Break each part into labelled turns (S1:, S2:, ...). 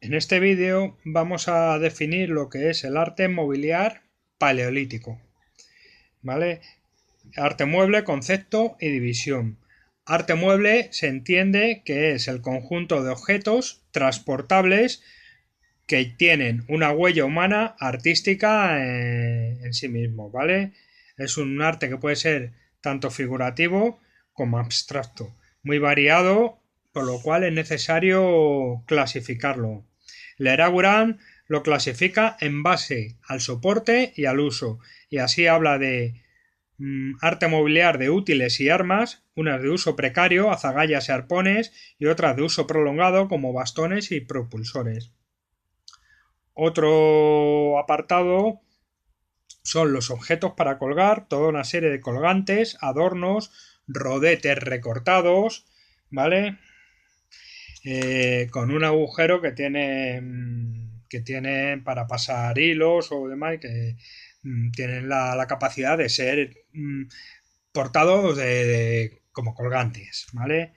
S1: En este vídeo vamos a definir lo que es el arte mobiliar paleolítico, ¿vale? Arte mueble, concepto y división. Arte mueble se entiende que es el conjunto de objetos transportables que tienen una huella humana artística en sí mismo, ¿vale? Es un arte que puede ser tanto figurativo como abstracto, muy variado, por lo cual es necesario clasificarlo. L'Eraguran lo clasifica en base al soporte y al uso, y así habla de arte mobiliar de útiles y armas, unas de uso precario, azagallas y arpones, y otras de uso prolongado como bastones y propulsores. Otro apartado son los objetos para colgar, toda una serie de colgantes, adornos, rodetes recortados, ¿vale? Con un agujero que tienen para pasar hilos o demás, que tienen la capacidad de ser portados como colgantes, ¿vale?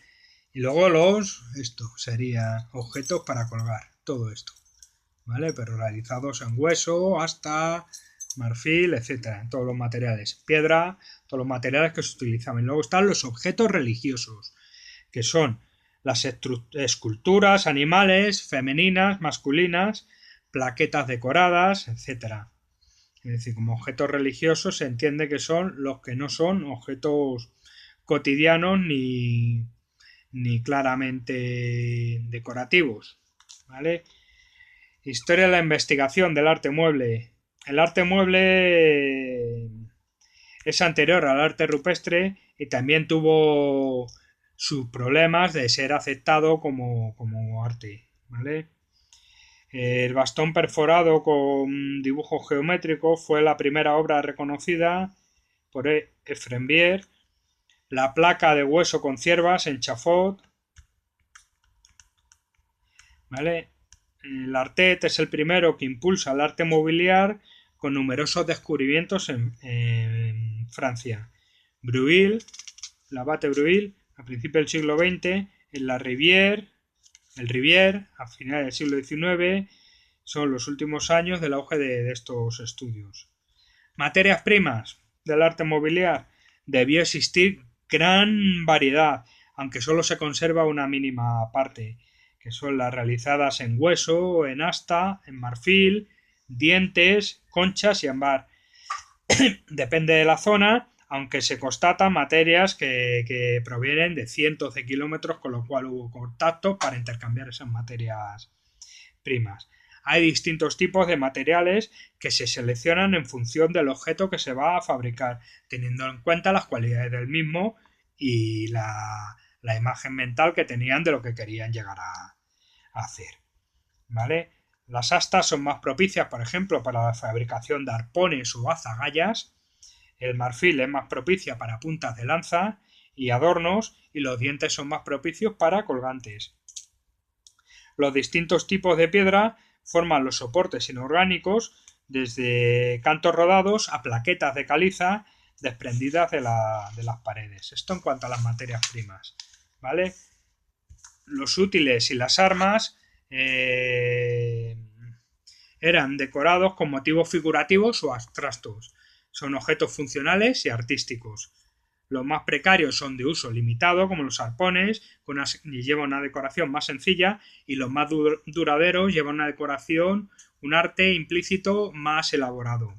S1: Y luego esto sería objetos para colgar, todo esto, ¿vale? Pero realizados en hueso, hasta marfil, etcétera, en todos los materiales, piedra, todos los materiales que se utilizaban. Luego están los objetos religiosos, que son las esculturas, animales, femeninas, masculinas, plaquetas decoradas, etcétera. Es decir, como objetos religiosos se entiende que son los que no son objetos cotidianos ni claramente decorativos, ¿vale? Historia de la investigación del arte mueble. El arte mueble es anterior al arte rupestre y también tuvo sus problemas de ser aceptado como arte, ¿vale? El bastón perforado con dibujo geométrico fue la primera obra reconocida por Efrembier. La placa de hueso con ciervas en Chafot, ¿vale? El Artet es el primero que impulsa el arte mobiliar con numerosos descubrimientos en Francia. Bruil, el abate Bruil, a principios del siglo XX, en la Rivière, el Rivière, a finales del siglo XIX, son los últimos años del auge de estos estudios. Materias primas del arte mobiliar. Debió existir gran variedad, aunque solo se conserva una mínima parte, que son las realizadas en hueso, en asta, en marfil, dientes, conchas y ámbar. Depende de la zona, aunque se constatan materias que provienen de cientos de kilómetros, con lo cual hubo contacto para intercambiar esas materias primas. Hay distintos tipos de materiales que se seleccionan en función del objeto que se va a fabricar, teniendo en cuenta las cualidades del mismo y la imagen mental que tenían de lo que querían llegar a hacer, ¿vale? Las astas son más propicias, por ejemplo, para la fabricación de arpones o azagallas. El marfil es más propicia para puntas de lanza y adornos, y los dientes son más propicios para colgantes. Los distintos tipos de piedra forman los soportes inorgánicos, desde cantos rodados a plaquetas de caliza desprendidas de las paredes. Esto en cuanto a las materias primas, ¿vale? Los útiles y las armas eran decorados con motivos figurativos o abstractos. Son objetos funcionales y artísticos. Los más precarios son de uso limitado, como los arpones, y llevan una decoración más sencilla, y los más duraderos llevan una decoración, un arte implícito más elaborado.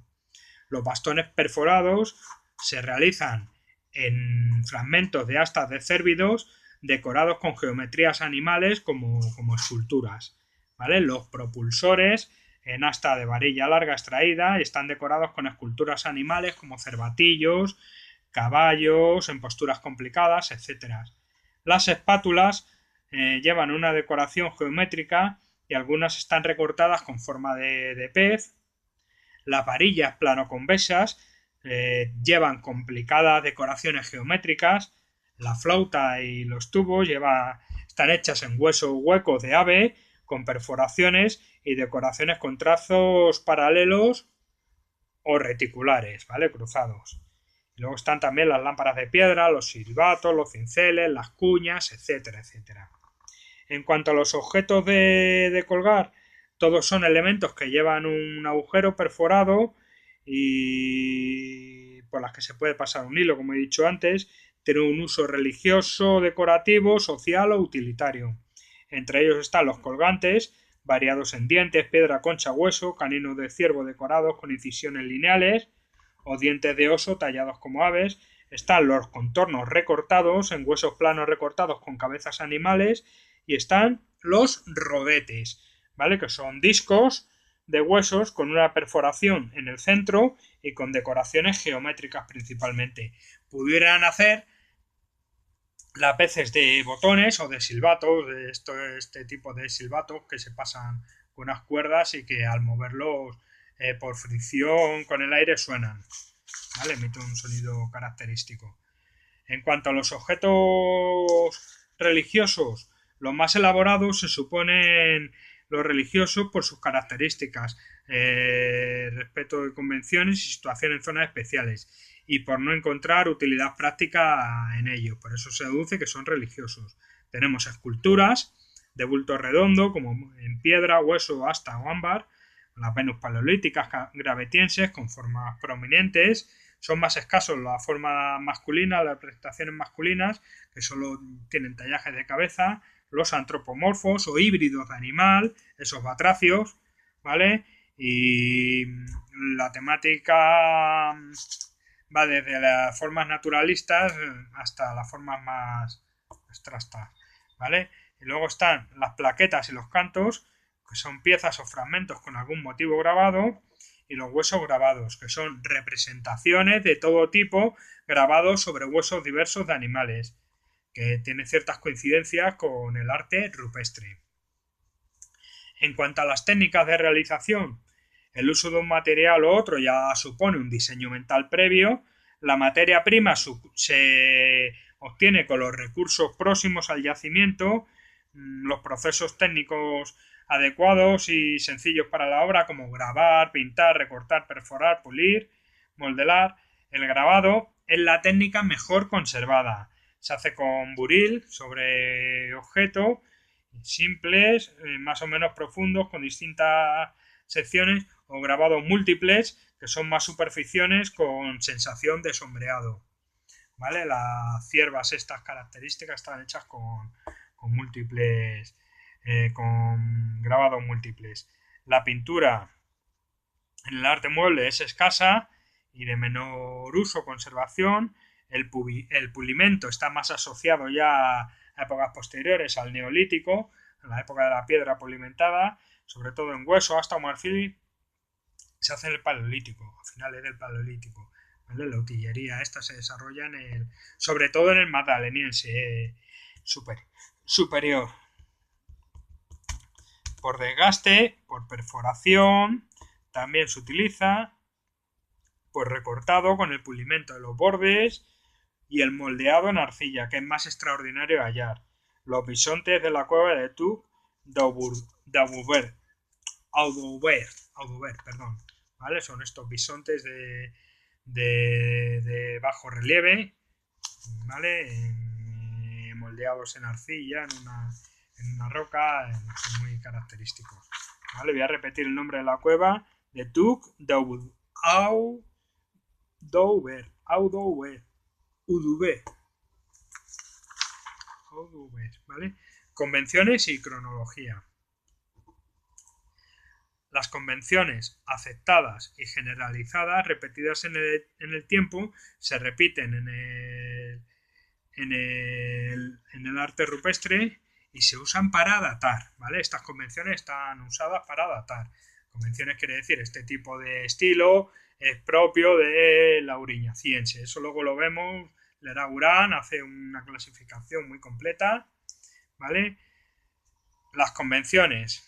S1: Los bastones perforados se realizan en fragmentos de astas de cérvidos decorados con geometrías animales como esculturas, ¿vale? Los propulsores en asta de varilla larga extraída están decorados con esculturas animales como cervatillos, caballos en posturas complicadas, etc. Las espátulas llevan una decoración geométrica y algunas están recortadas con forma de pez. Las varillas plano-convexas llevan complicadas decoraciones geométricas. La flauta y los tubos están hechas en hueso hueco de ave con perforaciones y decoraciones con trazos paralelos o reticulares, ¿vale? Cruzados. Y luego están también las lámparas de piedra, los silbatos, los cinceles, las cuñas, etcétera, etcétera. En cuanto a los objetos de colgar, Todos son elementos que llevan un agujero perforado y por las que se puede pasar un hilo, como he dicho antes. Tiene un uso religioso, decorativo, social o utilitario. Entre ellos están los colgantes, variados en dientes, piedra, concha, hueso, caninos de ciervo decorados con incisiones lineales o dientes de oso tallados como aves. Están los contornos recortados en huesos planos recortados con cabezas animales y están los rodetes, ¿vale? Que son discos de huesos con una perforación en el centro y con decoraciones geométricas principalmente. Pudieran hacer lápices de botones o de silbatos, de este tipo de silbatos que se pasan con unas cuerdas y que al moverlos por fricción con el aire suenan, ¿vale? Emite un sonido característico. En cuanto a los objetos religiosos, los más elaborados se suponen los religiosos por sus características, respeto de convenciones y situación en zonas especiales, y por no encontrar utilidad práctica en ellos. Por eso se deduce que son religiosos. Tenemos esculturas de bulto redondo, como en piedra, hueso, asta o ámbar, las Venus paleolíticas gravetienses con formas prominentes. Son más escasos las formas masculinas, las representaciones masculinas, que solo tienen tallajes de cabeza, los antropomorfos o híbridos de animal, esos batracios, ¿vale? Y la temática va desde las formas naturalistas hasta las formas más abstractas, ¿vale? Y luego están las plaquetas y los cantos, que son piezas o fragmentos con algún motivo grabado, y los huesos grabados, que son representaciones de todo tipo grabados sobre huesos diversos de animales, que tiene ciertas coincidencias con el arte rupestre. En cuanto a las técnicas de realización, el uso de un material u otro ya supone un diseño mental previo. La materia prima se obtiene con los recursos próximos al yacimiento, los procesos técnicos adecuados y sencillos para la obra, como grabar, pintar, recortar, perforar, pulir, moldear. El grabado es la técnica mejor conservada. Se hace con buril sobre objeto, simples, más o menos profundos, con distintas secciones, o grabados múltiples, que son más superficies con sensación de sombreado, ¿vale? Las ciervas estas características están hechas con múltiples, con grabados múltiples. La pintura en el arte mueble es escasa y de menor uso, conservación. El pulimento está más asociado ya a épocas posteriores al neolítico, a la época de la piedra pulimentada, sobre todo en hueso, hasta marfil. Se hace en el paleolítico, a finales del paleolítico, ¿vale? La utillería esta se desarrolla sobre todo en el magdaleniense superior, por desgaste, por perforación, también se utiliza por recortado con el pulimento de los bordes y el moldeado en arcilla, que es más extraordinario de hallar. Los bisontes de la cueva de Tuc d'Audover, ¿vale? Son estos bisontes de bajo relieve, ¿vale? Moldeados en arcilla, en una roca, son muy característicos, ¿vale? Voy a repetir el nombre de la cueva: de Tuc d'Audover, ¿vale? Convenciones y cronología. Las convenciones aceptadas y generalizadas, repetidas en el tiempo, se repiten en el arte rupestre y se usan para datar, ¿vale? Estas convenciones están usadas para datar. Convenciones quiere decir este tipo de estilo es propio de la auriñaciense. Eso luego lo vemos. Leragurán hace una clasificación muy completa, ¿vale? Las convenciones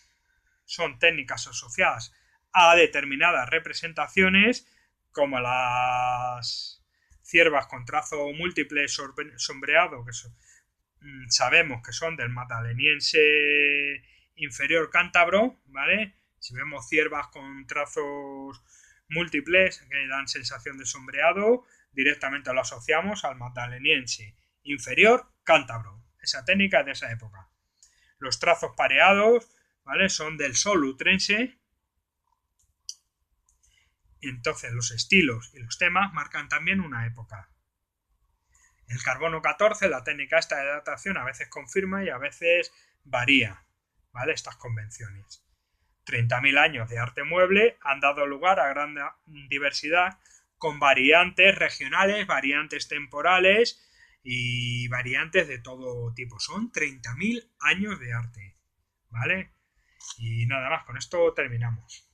S1: son técnicas asociadas a determinadas representaciones, como las ciervas con trazo múltiple sombreado, que sabemos que son del magdaleniense inferior cántabro, ¿vale? Si vemos ciervas con trazos múltiples que dan sensación de sombreado, directamente lo asociamos al magdaleniense inferior cántabro. Esa técnica es de esa época. Los trazos pareados ¿vale? Son del sol lutrense. Entonces los estilos y los temas marcan también una época. El carbono 14, la técnica esta de datación, a veces confirma y a veces varía, ¿vale? Estas convenciones. 30.000 años de arte mueble han dado lugar a gran diversidad con variantes regionales, variantes temporales y variantes de todo tipo. Son 30.000 años de arte, ¿vale? Y nada más, con esto terminamos.